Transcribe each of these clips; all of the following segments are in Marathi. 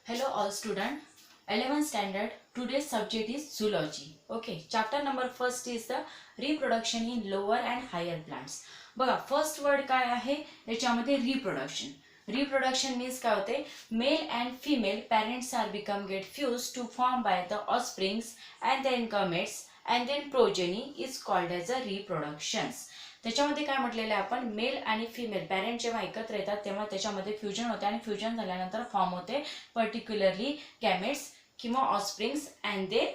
Hello all student. 11th standard. Today's subject is zoology. Okay. Chapter number first is the reproduction in lower and higher plants. बघा फर्स्ट वर्ड काय आहे याच्यामध्ये रिप्रोडक्शन. रिप्रोडक्शन मीन्स काय होते male and female parents are become get fuse to form by the offsprings and then gametes and then progeny is called as a reproductions. त्याच्यामध्ये काय म्हटलेलं आहे आपण मेल आणि फिमेल पॅरेंट जेव्हा एकत्र येतात तेव्हा त्याच्यामध्ये फ्युजन होते आणि फ्युजन झाल्यानंतर फॉर्म होते पर्टिक्युलरली गॅमेट्स किंवा ऑफस्प्रिंग्स अँड दे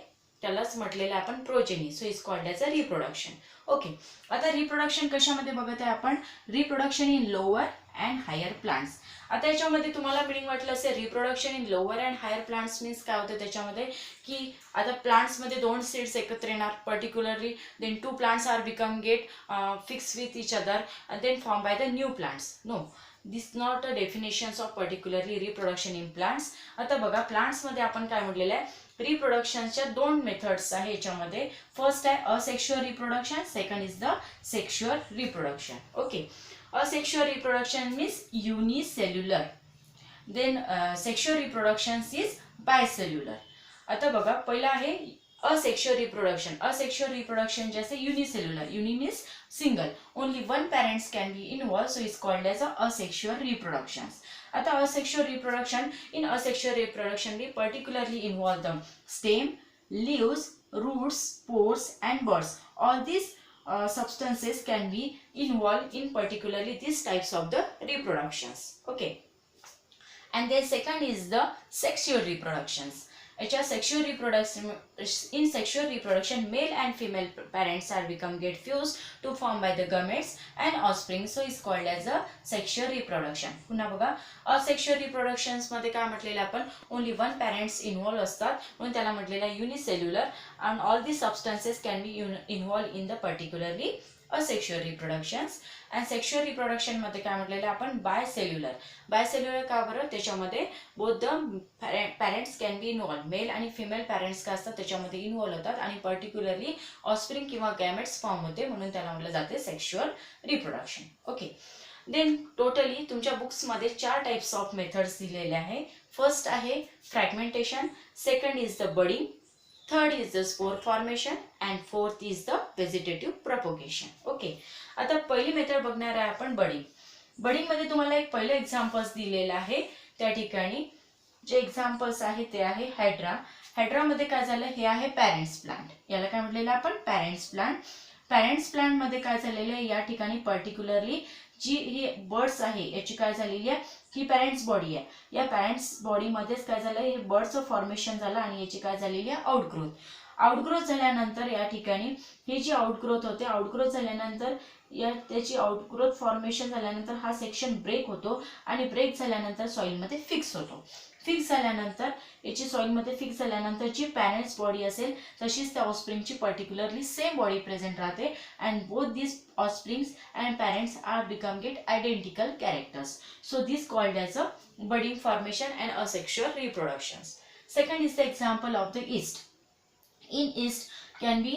त्यालाच म्हटलेलं आपण progeny. So is called as a reproduction. Okay. आता रिप्रोडक्शन कशामध्ये बघत आहे आपण reproduction in lower and higher plants. आता याच्यामध्ये तुम्हाला मिनिंग वाटलं असेल reproduction in lower and higher plants means काय होतं त्याच्यामध्ये की आता प्लांट्समध्ये दोन सीड्स एकत्र येणार particularly then two plants are become get fix with each other and then form by the new plants. No this not a definitions of particularly reproduction in plants. आता बघा प्लांट्समध्ये आपण काय म्हटलेलं आहे रिप्रोडक्शनच्या दोन मेथड्स आहे याच्यामध्ये. फर्स्ट आहे asexual reproduction, second is the sexual reproduction. Okay. Asexual reproduction means unicellular. Then sexual reproduction is bicellular. आता बघा पहिला आहे asexual reproduction. Asexual reproduction जैसे unicellular. Uni means single. Only one parents can be involved, so it's called as a asexual reproductions. आता asexual reproduction in asexual reproduction we particularly involve the stem, leaves, roots, spores and buds. All these substances can be involved in particularly these types of the reproductions. Okay. And then second is the sexual reproductions. Sexual reproduction in sexual reproduction male and female parents are become get fused to form by the gametes and offspring, so is called as a sexual reproduction. पुन्हा बघा asexual reproductions मध्ये काय म्हटलेलं आपण only one parents involved असतात म्हणून त्याला म्हटलेलं आहे unicellular and all these substances can be involved in the particularly asexual reproductions. and sexual reproduction मध्ये काय म्हटलेलं आपण बायसेल्युलर. बायसेल्युलर का बरं त्याच्यामध्ये both the parents can be involved. Male आणि फिमेल पॅरेंट्स काय असतात त्याच्यामध्ये इन्व्हॉल्व होतात आणि पर्टिक्युलरली ऑफस्प्रिंग किंवा गॅमेट्स फॉर्म होते म्हणून त्याला म्हटलं जाते sexual reproduction. Okay. Then totally तुमच्या बुक्समध्ये 4 टाइप्स ऑफ मेथड्स दिलेले आहे. फर्स्ट आहे fragmentation, second is the budding, third is the spore formation and fourth is the vegetative propagation. Okay. आता पहिली मेथड बघणार आहे आपण बडिंग. बडिंग मध्ये तुम्हाला एक पहिलं एक्झाम्पल्स दिलेलं आहे. त्या ठिकाणी जे एक्झाम्पल्स आहे ते आहे हायड्रा. हायड्रा मध्ये काय झालं हे आहे पॅरेंट्स प्लांट. याला काय म्हटलेलं आपण पॅरेंट्स प्लांट. पॅरेंट्स प्लांट मध्ये काय झालेलं आहे या ठिकाणी पर्टिक्युलरली जी ही बर्ड्स आहे याची काय झालेली आहे ही पॅरेंट्स बॉडी आहे. या पॅरेंट्स बॉडी मध्येच काय झालं हे बर्डचं फॉर्मेशन झालं आणि याची काय झालेली आहे आउटग्रोथ. आउटग्रोथ झाल्यानंतर या ठिकाणी ही जी आउटग्रोथ होते आउटग्रोथ झाल्यानंतर त्याची आउटग्रोथ फॉर्मेशन झाल्यानंतर हा सेक्शन ब्रेक होतो आणि ब्रेक झाल्यानंतर सॉइलमध्ये फिक्स होतो. फिक्स झाल्यानंतर याची सॉइलमध्ये फिक्स झाल्यानंतर जी पॅरेंट्स बॉडी असेल तशीच त्या ऑफस्प्रिंगची पर्टिक्युलरली सेम बॉडी प्रेझेंट राहते and both this offsprings and parents are become get identical characters. So this called as a budding formation and asexual reproductions. Second is the example of the yeast. In yeast can be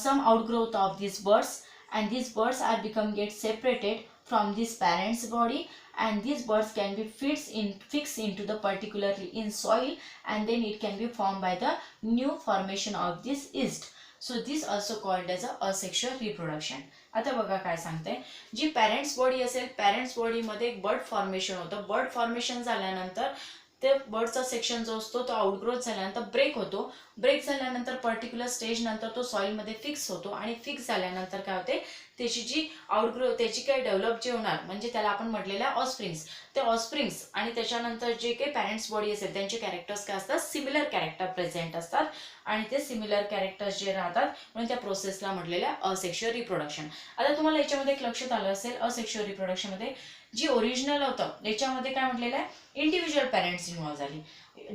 some outgrowth of these birds and these birds are become get separated from this parents body and these birds can be fixed into the particularly in soil and then it can be formed by the new formation of this yeast. So this also called as a asexual reproduction. आता बघा काय सांगते जी पॅरेंट्स बॉडी असेल पॅरेंट्स बॉडी मध्ये एक बर्ड फॉर्मेशन होतं. बर्ड फॉर्मेशन झाल्यानंतर ते बर्डचा सेक्शन जो असतो तो आउटग्रोथ झाल्यानंतर ब्रेक होतो. ब्रेक झाल्यानंतर पर्टिक्युलर स्टेज नंतर तो सॉइलमध्ये फिक्स होतो आणि फिक्स झाल्यानंतर काय होते त्याची जी आउटग्रोथ त्याची काही डेव्हलप जे होणार म्हणजे त्याला आपण म्हटलेलं आहे ऑफस्प्रिंग्स. ते ऑफस्प्रिंग्स आणि त्याच्यानंतर जे काही पॅरेंट्स बॉडी असेल त्यांचे कॅरेक्टर्स काय असतात सिमिलर कॅरेक्टर प्रेझेंट असतात आणि ते सिमिलर कॅरेक्टर्स जे राहतात म्हणून त्या प्रोसेसला म्हटलेलं आहे असेक्शुअल रिप्रोडक्शन. आता तुम्हाला याच्यामध्ये एक लक्षात आलं असेल असेक्शुअल रिप्रोडक्शनमध्ये जी ओरिजिनल होतं याच्यामध्ये काय म्हटलेलं आहे इंडिव्हिज्युअल पॅरेंट्स इन्व्हॉल्व झाली.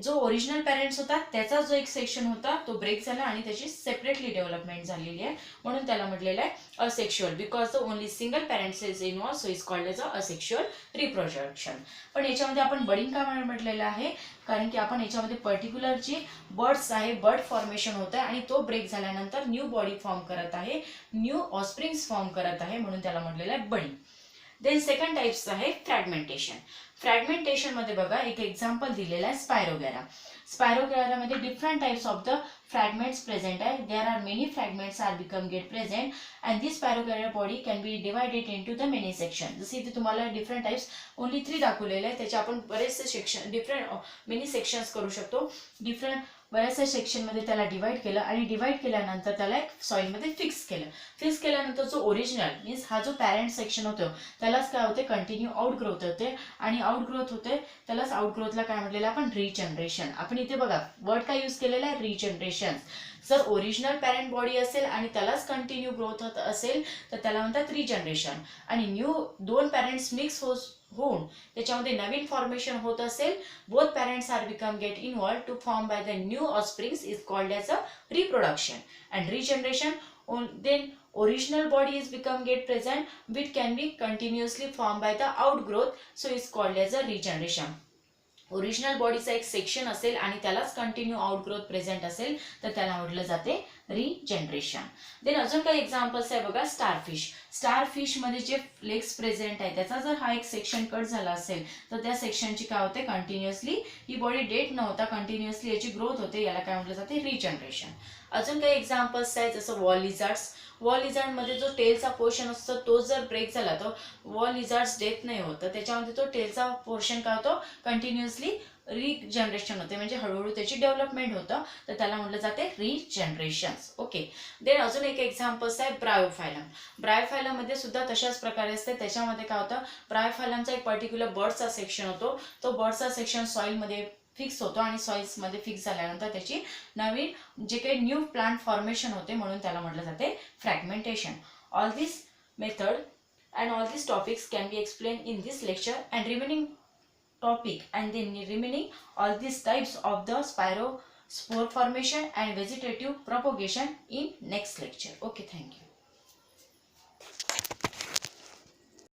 जो ओरिजिनल पॅरेंट्स होता त्याचा जो एक सेक्शन होता तो ब्रेक झाला आणि त्याची सेपरेटली डेव्हलपमेंट झालेली आहे म्हणून त्याला म्हटलेलं आहे asexual because the only single parents is involve so is called as a asexual reproduction. पण याच्यामध्ये आपण बडिंग का म्हटलेलं आहे कारण की आपण याच्यामध्ये पर्टिक्युलर जी बर्ड्स आहे बर्ड फॉर्मेशन होत आहे आणि तो ब्रेक झाल्यानंतर न्यू बॉडी फॉर्म करत आहे न्यू ऑफस्प्रिंग्स फॉर्म करत आहे म्हणून त्याला म्हटलेलं आहे बडिंग. देन सेकंड टाइप्स आहे फ्रॅगमेंटेशन. फ्रॅगमेंटेशन मध्ये बघा एक एक्झाम्पल दिलेला आहे स्पायरोगॅरा. स्पायरोगॅरामध्ये different types of the fragments present आहे. There are many fragments are become get present and this spirogera body can be divided into the many section. जसे इथे तुम्हाला डिफरंट टाइप्स ओनली 3 दाखवलेले आहे, त्याचे आपण बरेचसे सेक्शन डिफरंट मेनी सेक्शन्स करू शकतो. डिफरंट बऱ्याचशा सेक्शनमध्ये त्याला डिवाइड केलं आणि डिवाइड केल्यानंतर त्याला एक सॉइलमध्ये फिक्स केलं. फिक्स केल्यानंतर जो ओरिजिनल मीन्स हा जो पॅरेंट सेक्शन होतो त्यालाच काय होते कंटिन्यू आउटग्रोथ होते आणि आउटग्रोथ होते त्यालाच आउटग्रोथला काय म्हटलेलं आपण रिजनरेशन. आपण इथे बघा वर्ड काय यूज केलेला आहे रिजनरेशन. जर ओरिजिनल पॅरेंट बॉडी असेल आणि त्यालाच कंटिन्यू ग्रोथ होत असेल तर त्याला म्हणतात रिजनरेशन. आणि न्यू दोन पॅरेंट्स मिक्स होऊन त्याच्यामध्ये नवीन फॉर्मेशन होत असेल, both parents are become get involve to form by the new offsprings is called as a reproduction. And regeneration then original body is become get present which can be continuously formed by the outgrowth, so is called as a regeneration. Original बॉडीचा एक सेक्शन असेल आणि त्यालाच कंटिन्यू आउटग्रोथ प्रेझेंट असेल तर त्याला म्हटलं जाते रिजनरेशन. देन अजून काही एक्झाम्पल्स आहे बघा. स्टारफिश. स्टारफिश मध्ये जे लेग्स प्रेझेंट आहे त्याचा जर हा एक सेक्शन कट झाला असेल तर त्या सेक्शनची काय होते कंटिन्युअसली ही बॉडी डेट न होता कंटिन्युअसली याची ग्रोथ होते, याला काय म्हटलं जाते रिजनरेशन. अजून काही एक्झाम्पल्स आहेत जसं वॉल लिझार्ड्स. वॉल लिझार्ड मध्ये जो टेलचा पोर्शन असतो तो जर ब्रेक झाला तर वॉल लिझार्ड्स डेथ नाही होत, तर त्याच्यामध्ये तो टेलचा पोर्शन काय होतो कंटिन्युअसली रिजनरेशन होते, म्हणजे हळूहळू त्याची डेव्हलपमेंट होतं, तर त्याला म्हटलं जाते रिजनरेशन. ओके. देन अजून एक एक्झाम्पल्स आहे ब्रायोफायलम. ब्रायोफायलम मध्ये सुद्धा तशाच प्रकारे असते. त्याच्यामध्ये काय होतं ब्रायोफायलमचा एक पर्टिक्युलर बर्डचा सेक्शन होतो, तो बर्डचा सेक्शन सॉइलमध्ये फिक्स होतो आणि सॉइल्समध्ये फिक्स झाल्यानंतर त्याची नवीन जे काही न्यू प्लांट फॉर्मेशन होते म्हणून त्याला म्हटलं जाते fragmentation. All this method and all these topics can be explained in this lecture, and remaining topic and then remaining all these types of the spore formation and vegetative propagation in next lecture. Okay, thank you.